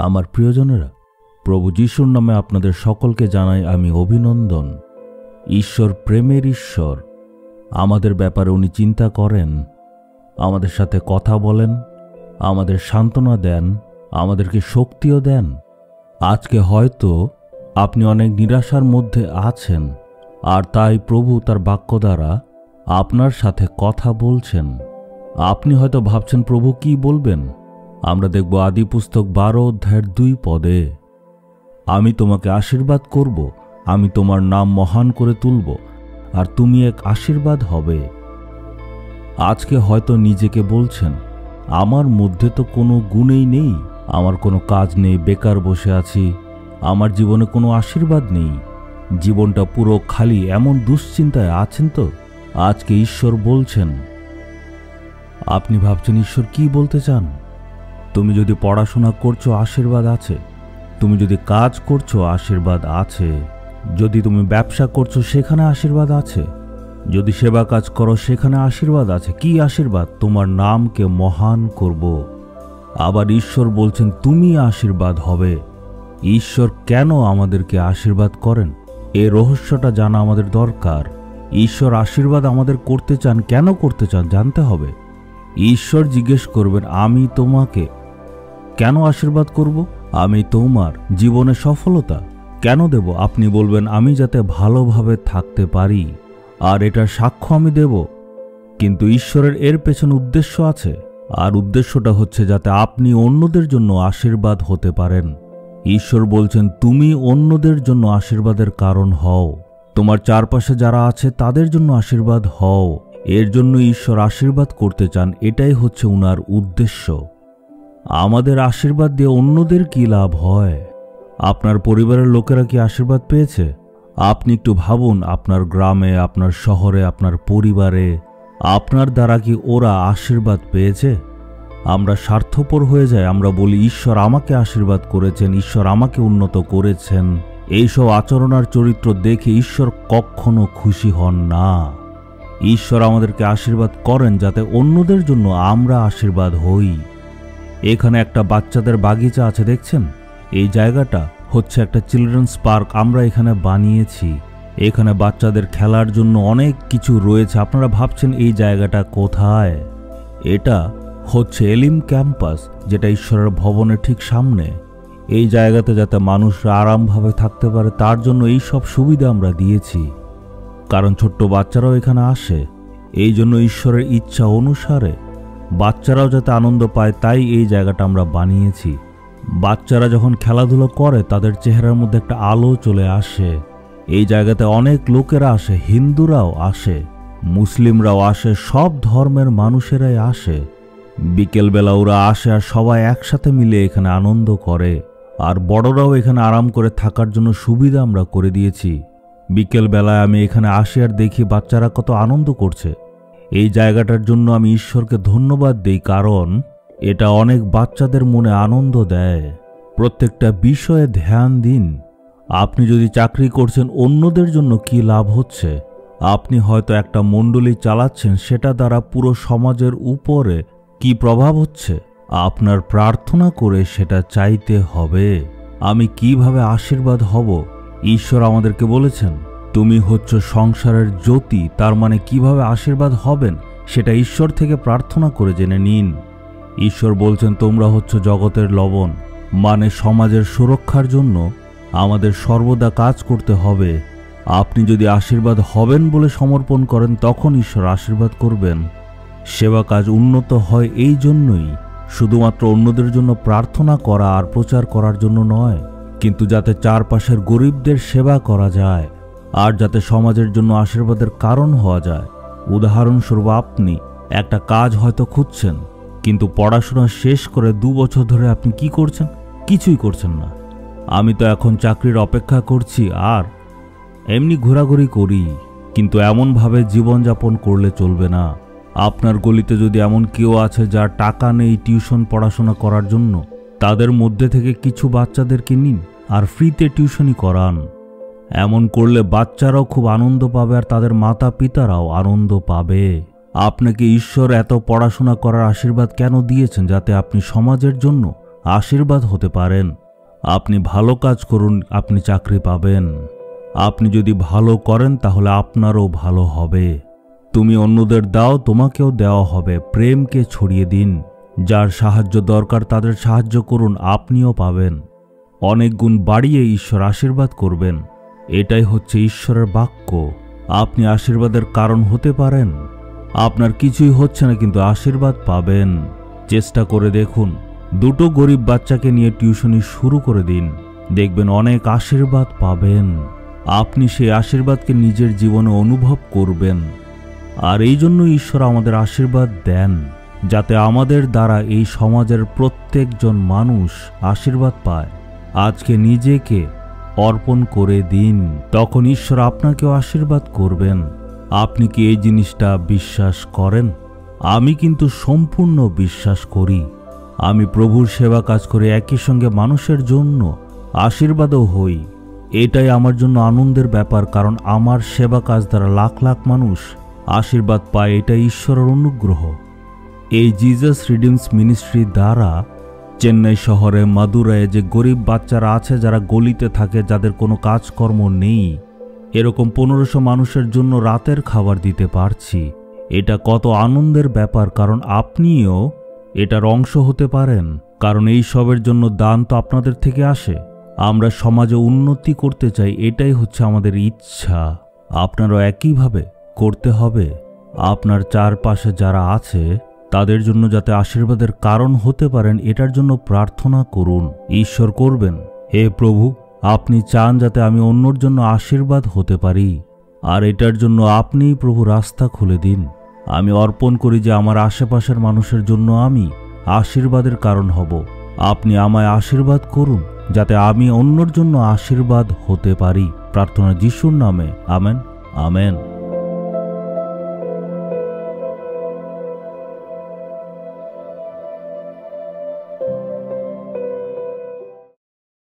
আমার প্রিয়জনেরা, প্রভু যিশুর নামে আপনাদের সকলকে জানাই আমি অভিনন্দন। ঈশ্বর প্রেমের ঈশ্বর। আমাদের ব্যাপারে উনি চিন্তা করেন, আমাদের সাথে কথা বলেন, আমাদের সান্ত্বনা দেন, আমাদেরকে শক্তিও দেন। আজকে হয়তো আপনি অনেক নিরাশার মধ্যে আছেন, আর তাই প্রভু তার বাক্য দ্বারা আপনার সাথে কথা বলছেন। আপনি হয়তো ভাবছেন প্রভু কি বলবেন। আমরা দেখব আদি পুস্তক 12 অধ্যায়ের 2 পদে, আমি তোমাকে আশীর্বাদ করব, আমি তোমার নাম মহান করে তুলব, আর তুমি এক আশীর্বাদ হবে। আজকে হয়তো নিজেকে বলছেন, আমার মধ্যে তো কোনো গুণই নেই, আমার কোনো কাজ নেই, বেকার বসে আছি, আমার জীবনে কোনো আশীর্বাদ নেই, জীবনটা পুরো খালি, এমন দুশ্চিন্তায় আছেন তো। আজকে ঈশ্বর বলছেন, আপনি ভাবছেন ঈশ্বর কি বলতে চান? তুমি যদি পড়াশোনা করছো, আশীর্বাদ আছে। তুমি যদি কাজ করছো, আশীর্বাদ আছে। যদি তুমি ব্যবসা করছো, সেখানে আশীর্বাদ আছে। যদি সেবা কাজ করো, সেখানে আশীর্বাদ আছে। কি আশীর্বাদ? তোমার নামকে মহান করব। আবার ঈশ্বর বলছেন তুমি আশীর্বাদ হবে। ঈশ্বর কেন আমাদেরকে আশীর্বাদ করেন, এই রহস্যটা জানা আমাদের দরকার। ঈশ্বর আশীর্বাদ আমাদের করতে চান, কেন করতে চান জানতে হবে। ঈশ্বর জিজ্ঞেস করবেন, আমি তোমাকে কেন আশীর্বাদ করব? আমি তোমার জীবনে সফলতা কেন দেব? আপনি বলবেন, আমি যাতে ভালোভাবে থাকতে পারি, আর এটার সাক্ষ্য আমি দেব। কিন্তু ঈশ্বরের এর পেছনে উদ্দেশ্য আছে, আর উদ্দেশ্যটা হচ্ছে যাতে আপনি অন্যদের জন্য আশীর্বাদ হতে পারেন। ঈশ্বর বলছেন, তুমি অন্যদের জন্য আশীর্বাদের কারণ হও। তোমার চারপাশে যারা আছে তাদের জন্য আশীর্বাদ হও। এর জন্য ঈশ্বর আশীর্বাদ করতে চান, এটাই হচ্ছে উনার উদ্দেশ্য। আমাদের আশীর্বাদ দিয়ে অন্যদের কি লাভ হয়? আপনার পরিবারের লোকেরা কি আশীর্বাদ পেয়েছে? আপনি একটু ভাবুন, আপনার গ্রামে, আপনার শহরে, আপনার পরিবারে আপনার দ্বারা কি ওরা আশীর্বাদ পেয়েছে? আমরা স্বার্থপর হয়ে যাই, আমরা বলি ঈশ্বর আমাকে আশীর্বাদ করেছেন, ঈশ্বর আমাকে উন্নত করেছেন। এইসব আচরণ আর চরিত্র দেখে ঈশ্বর কখনো খুশি হন না। ঈশ্বর আমাদেরকে আশীর্বাদ করেন যাতে অন্যদের জন্য আমরা আশীর্বাদ হই। এখানে একটা বাচ্চাদের বাগিচা আছে, দেখছেন? এই জায়গাটা হচ্ছে একটা চিলড্রেন্স পার্ক আমরা এখানে বানিয়েছি। এখানে বাচ্চাদের খেলার জন্য অনেক কিছু রয়েছে। আপনারা ভাবছেন এই জায়গাটা কোথায়? এটা হচ্ছে এলিম ক্যাম্পাস, যেটা ঈশ্বরের ভবনের ঠিক সামনে। এই জায়গাতে যাতে মানুষরা আরামভাবে থাকতে পারে তার জন্য এই সব সুবিধা আমরা দিয়েছি, কারণ ছোট্ট বাচ্চারাও এখানে আসে। এই জন্য ঈশ্বরের ইচ্ছা অনুসারে বাচ্চারাও যাতে আনন্দ পায়, তাই এই জায়গাটা আমরা বানিয়েছি। বাচ্চারা যখন খেলাধুলো করে তাদের চেহারার মধ্যে একটা আলো চলে আসে। এই জায়গাতে অনেক লোকেরা আসে, হিন্দুরাও আসে, মুসলিমরাও আসে, সব ধর্মের মানুষেরাই আসে। বিকেলবেলা ওরা আসে আর সবাই একসাথে মিলে এখানে আনন্দ করে। আর বড়রাও এখানে আরাম করে থাকার জন্য সুবিধা আমরা করে দিয়েছি। বিকেলবেলায় আমি এখানে আসি আর দেখি বাচ্চারা কত আনন্দ করছে। এই জায়গাটার জন্য আমি ঈশ্বরকে ধন্যবাদ দিই, কারণ এটা অনেক বাচ্চাদের মনে আনন্দ দেয়। প্রত্যেকটা বিষয়ে ধ্যান দিন। আপনি যদি চাকরি করছেন, অন্যদের জন্য কি লাভ হচ্ছে? আপনি হয়তো একটা মণ্ডলী চালাচ্ছেন, সেটা দ্বারা পুরো সমাজের উপরে কি প্রভাব হচ্ছে? আপনার প্রার্থনা করে সেটা চাইতে হবে, আমি কিভাবে আশীর্বাদ হব। ঈশ্বর আমাদেরকে বলেছেন, তুমি হচ্ছ সংসারের জ্যোতি। তার মানে কিভাবে আশীর্বাদ হবেন সেটা ঈশ্বর থেকে প্রার্থনা করে জেনে নিন। ঈশ্বর বলছেন, তোমরা হচ্ছ জগতের লবণ। মানে সমাজের সুরক্ষার জন্য আমাদের সর্বদা কাজ করতে হবে। আপনি যদি আশীর্বাদ হবেন বলে সমর্পণ করেন, তখন ঈশ্বর আশীর্বাদ করবেন। সেবা কাজ উন্নত হয় এই জন্যই, শুধুমাত্র অন্যদের জন্য প্রার্থনা করা আর প্রচার করার জন্য নয়, কিন্তু যাতে চারপাশের গরিবদের সেবা করা যায়, আর যাতে সমাজের জন্য আশীর্বাদের কারণ হওয়া যায়। উদাহরণস্বরূপ, আপনি একটা কাজ হয়তো খুঁজছেন, কিন্তু পড়াশোনা শেষ করে 2 বছর ধরে আপনি কি করছেন? কিছুই করছেন না। আমি তো এখন চাকরির অপেক্ষা করছি আর এমনি ঘোরাঘুরি করি, কিন্তু এমনভাবে জীবনযাপন করলে চলবে না। আপনার গলিতে যদি এমন কেউ আছে যার টাকা নেই টিউশন পড়াশোনা করার জন্য, তাদের মধ্যে থেকে কিছু বাচ্চাদেরকে নিন আর ফ্রিতে টিউশনই করান। এমন করলে বাচ্চারাও খুব আনন্দ পাবে আর তাদের মাতা পিতারাও আনন্দ পাবে। আপনাকে ঈশ্বর এত পড়াশোনা করার আশীর্বাদ কেন দিয়েছেন? যাতে আপনি সমাজের জন্য আশীর্বাদ হতে পারেন। আপনি ভালো কাজ করুন, আপনি চাকরি পাবেন। আপনি যদি ভালো করেন তাহলে আপনারও ভালো হবে। তুমি অন্যদের দাও, তোমাকেও দেওয়া হবে। প্রেমকে ছড়িয়ে দিন। যার সাহায্য দরকার তাদের সাহায্য করুন, আপনিও পাবেন। অনেক গুণ বাড়িয়ে ঈশ্বর আশীর্বাদ করবেন। এটাই হচ্ছে ঈশ্বরের বাক্য। আপনি আশীর্বাদের কারণ হতে পারেন। আপনার কিছুই হচ্ছে না, কিন্তু আশীর্বাদ পাবেন। চেষ্টা করে দেখুন। 2টো গরিব বাচ্চাকে নিয়ে টিউশনি শুরু করে দিন, দেখবেন অনেক আশীর্বাদ পাবেন। আপনি সেই আশীর্বাদকে নিজের জীবনে অনুভব করবেন। আর এই জন্য ঈশ্বর আমাদের আশীর্বাদ দেন, যাতে আমাদের দ্বারা এই সমাজের প্রত্যেকজন মানুষ আশীর্বাদ পায়। আজকে নিজেকে অর্পণ করে দিন, তখন ঈশ্বর আপনাকেও আশীর্বাদ করবেন। আপনি কি এই জিনিসটা বিশ্বাস করেন? আমি কিন্তু সম্পূর্ণ বিশ্বাস করি। আমি প্রভুর সেবা কাজ করে একই সঙ্গে মানুষের জন্য আশীর্বাদও হই। এটাই আমার জন্য আনন্দের ব্যাপার, কারণ আমার সেবা কাজ দ্বারা লাখ লাখ মানুষ আশীর্বাদ পায়। এটাই ঈশ্বরের অনুগ্রহ। এই জিজাস রিডিমস মিনিস্ট্রি দ্বারা চেন্নাই শহরে মাদুরাইয়ে যে গরিব বাচ্চারা আছে, যারা গলিতে থাকে, যাদের কোনো কাজকর্ম নেই, এরকম 1500 মানুষের জন্য রাতের খাবার দিতে পারছি। এটা কত আনন্দের ব্যাপার, কারণ আপনিও এটার অংশ হতে পারেন। কারণ এই সবের জন্য দান তো আপনাদের থেকে আসে। আমরা সমাজে উন্নতি করতে চাই, এটাই হচ্ছে আমাদের ইচ্ছা। আপনারও একইভাবে করতে হবে। আপনার চারপাশে যারা আছে তাদের জন্য যাতে আশীর্বাদের কারণ হতে পারেন, এটার জন্য প্রার্থনা করুন। ঈশ্বর করবেন, হে প্রভু, আপনি চান যাতে আমি অন্যর জন্য আশীর্বাদ হতে পারি, আর এটার জন্য আপনিই প্রভু রাস্তা খুলে দিন। আমি অর্পণ করি যে আমার আশেপাশের মানুষের জন্য আমি আশীর্বাদের কারণ হব। আপনি আমায় আশীর্বাদ করুন, যাতে আমি অন্যর জন্য আশীর্বাদ হতে পারি। প্রার্থনা যিশুর নামে, আমেন, আমেন।